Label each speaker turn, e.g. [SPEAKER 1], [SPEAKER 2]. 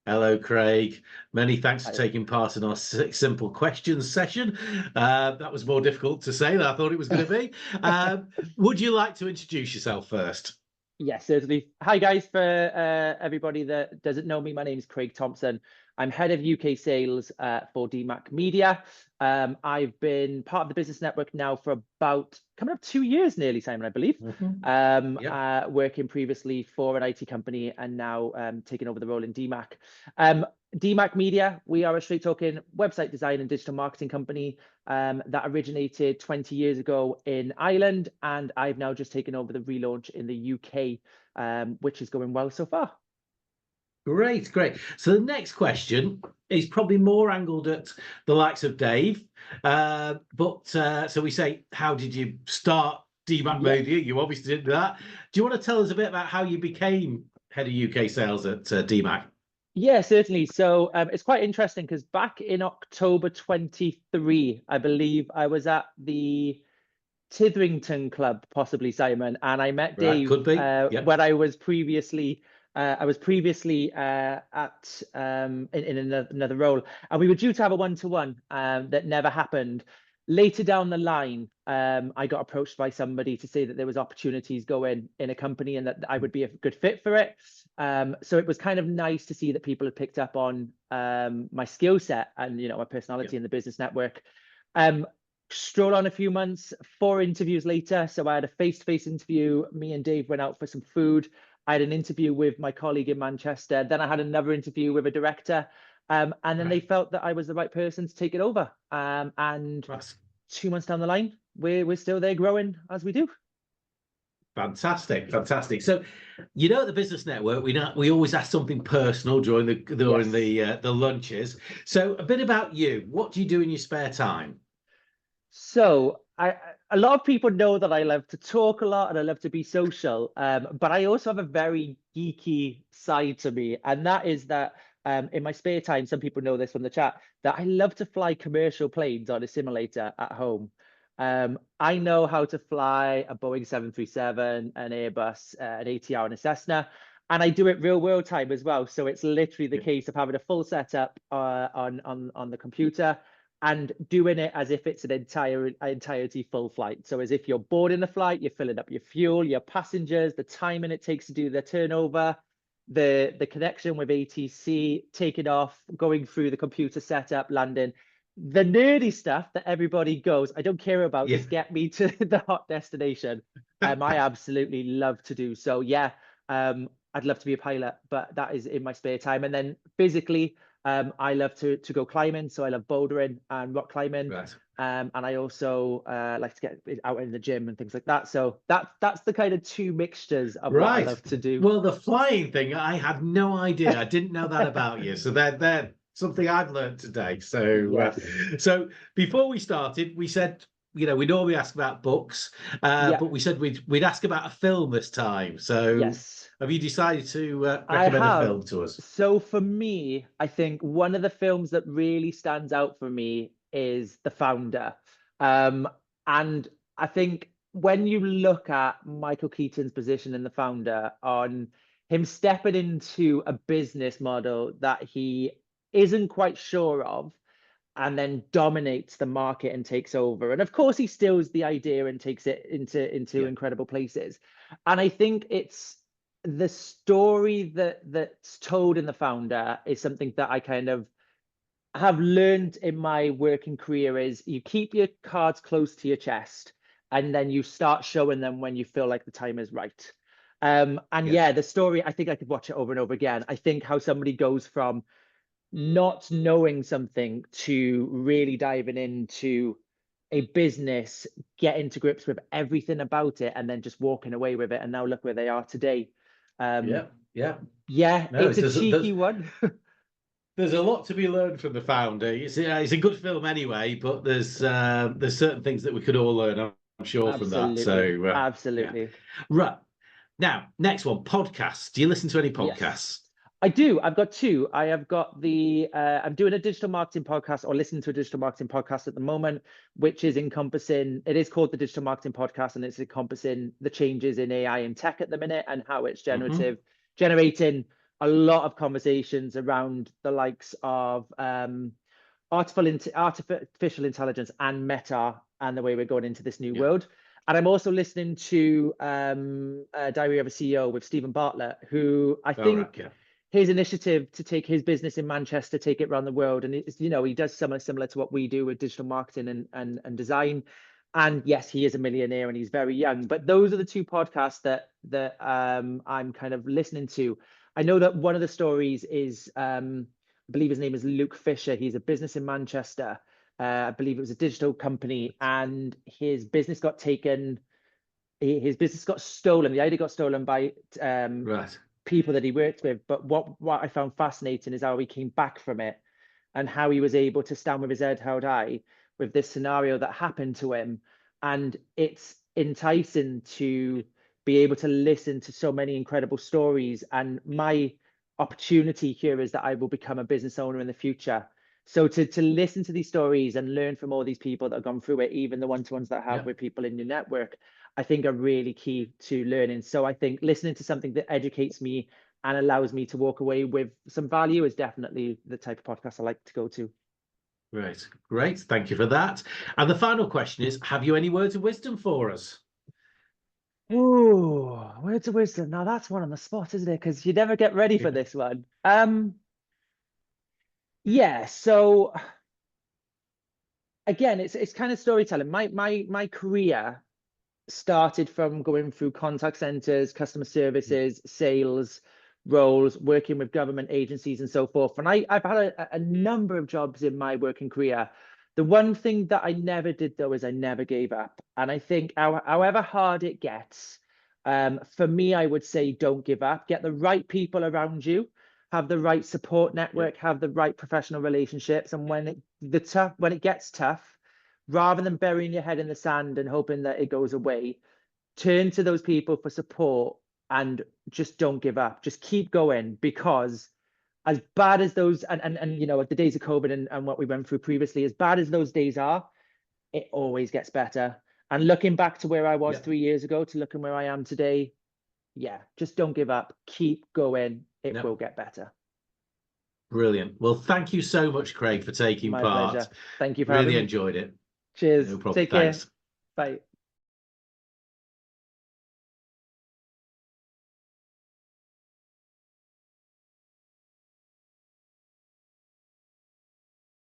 [SPEAKER 1] Hello, Craig. Many thanks for
[SPEAKER 2] Hi.
[SPEAKER 1] taking part in our simple questions session. That was more difficult to say than I thought it was going to be. Would you like to introduce yourself first?
[SPEAKER 2] Yes, certainly. Hi, guys. For everybody that doesn't know me, my name is Craig Thompson. I'm head of UK sales for DMAC Media. I've been part of the business network now for about coming up 2 years nearly, Simon, I believe. Working previously for an IT company and now taking over the role in DMAC. DMAC Media, we are a straight talking website design and digital marketing company that originated 20 years ago in Ireland, and I've now just taken over the relaunch in the UK, which is going well so far.
[SPEAKER 1] Great, great. So the next question is probably more angled at the likes of Dave. So we say, how did you start DMAC Media? You obviously did that. Do you want to tell us a bit about how you became head of UK sales at DMAC?
[SPEAKER 2] Yeah, certainly. So it's quite interesting because back in October 23, I believe I was at the Titherington Club, possibly, Simon, and I met
[SPEAKER 1] Right,
[SPEAKER 2] Dave
[SPEAKER 1] could be. Yep.
[SPEAKER 2] when I was previously at in another role, and we were due to have a one-to-one that never happened. Later down the line, I got approached by somebody to say that there was opportunities going in a company and that I would be a good fit for it. So it was kind of nice to see that people had picked up on my skill set and my personality in the business network. Stroll on a few months, 4 interviews later. So I had a face-to-face interview. Me and Dave went out for some food. I had an interview with my colleague in Manchester. Then I had another interview with a director. And then they felt that I was the right person to take it over. And 2 months down the line, we're still there growing as we do.
[SPEAKER 1] Fantastic, fantastic. So, at the business network, we always ask something personal during the lunches. So, a bit about you. What do you do in your spare time?
[SPEAKER 2] So a lot of people know that I love to talk a lot and I love to be social, but I also have a very geeky side to me, and that is that in my spare time, some people know this from the chat, that I love to fly commercial planes on a simulator at home. I know how to fly a Boeing 737, an Airbus, an ATR, and a Cessna, and I do it real world time as well. So it's literally the case of having a full setup on the computer and doing it as if it's an entirety full flight. So as if you're boarding the flight, you're filling up your fuel, your passengers, the timing it takes to do the turnover, the connection with ATC, taking off, going through the computer setup, landing. The nerdy stuff that everybody goes, I don't care about, just get me to the hot destination. I absolutely love to do so. Yeah, I'd love to be a pilot, but that is in my spare time. And then physically, I love to go climbing, so I love bouldering and rock climbing, and I also like to get out in the gym and things like that. So that's the kind of 2 mixtures of what I love to do.
[SPEAKER 1] Well, the flying thing, I had no idea. I didn't know that about you. So they're something I've learned today. So so before we started, we said we normally ask about books, but we said we'd ask about a film this time. So have you decided to recommend a film to us?
[SPEAKER 2] So for me, I think one of the films that really stands out for me is The Founder. And I think when you look at Michael Keaton's position in The Founder, on him stepping into a business model that he isn't quite sure of, and then dominates the market and takes over. And of course, he steals the idea and takes it into incredible places. And I think it's the story that's told in The Founder is something that I kind of have learned in my working career is you keep your cards close to your chest and then you start showing them when you feel like the time is right. The story, I think I could watch it over and over again. I think how somebody goes from not knowing something to really diving into a business, getting to grips with everything about it, and then just walking away with it. And now look where they are today. It's a cheeky one.
[SPEAKER 1] There's a lot to be learned from The Founder. It's a good film anyway, but there's certain things that we could all learn, I'm sure, from that. So
[SPEAKER 2] absolutely.
[SPEAKER 1] Right. Now, next one, podcasts. Do you listen to any podcasts?
[SPEAKER 2] Yes. I do. I've got 2. I have got I'm doing a digital marketing podcast, or listening to a digital marketing podcast at the moment, which is encompassing, it is called the Digital Marketing Podcast, and it's encompassing the changes in AI and tech at the minute and how it's generating a lot of conversations around the likes of artificial intelligence and meta and the way we're going into this new world. And I'm also listening to Diary of a CEO with Stephen Bartlett, who I think his initiative to take his business in Manchester, take it around the world, and it's, you know, he does similar to what we do with digital marketing and design. And yes, he is a millionaire and he's very young. But those are the two podcasts that I'm kind of listening to. I know that one of the stories is I believe his name is Luke Fisher. He's a business in Manchester. I believe it was a digital company, and his business got taken. His business got stolen. The idea got stolen by people that he worked with. But what I found fascinating is how he came back from it, and how he was able to stand with his head held high with this scenario that happened to him. And it's enticing to be able to listen to so many incredible stories. And my opportunity here is that I will become a business owner in the future. So to listen to these stories and learn from all these people that have gone through it, even the one-to-ones that I have with people in your network, I think are really key to learning. So I think listening to something that educates me and allows me to walk away with some value is definitely the type of podcast I like to go to.
[SPEAKER 1] Great. Thank you for that. And the final question is, have you any words of wisdom for us?
[SPEAKER 2] Oh, words of wisdom. Now that's one on the spot, isn't it? Because you never get ready for this one. Yeah, so again, it's kind of storytelling. My career started from going through contact centers, customer services, sales roles, working with government agencies and so forth. And I've had a number of jobs in my working career. The one thing that I never did, though, is I never gave up. And I think however hard it gets, for me, I would say don't give up. Get the right people around you, have the right support network, have the right professional relationships. And when it gets tough, rather than burying your head in the sand and hoping that it goes away, turn to those people for support and just don't give up. Just keep going, because as bad as those and you know, the days of COVID and what we went through previously, as bad as those days are, it always gets better. And looking back to where I was 3 years ago to looking where I am today, just don't give up. Keep going. It will get better.
[SPEAKER 1] Brilliant. Well, thank you so much, Craig, for taking part.
[SPEAKER 2] My pleasure. Thank you for
[SPEAKER 1] having me.
[SPEAKER 2] Really
[SPEAKER 1] enjoyed it.
[SPEAKER 2] Cheers.
[SPEAKER 1] No problem.
[SPEAKER 2] Take care.
[SPEAKER 1] Thanks.
[SPEAKER 2] Bye.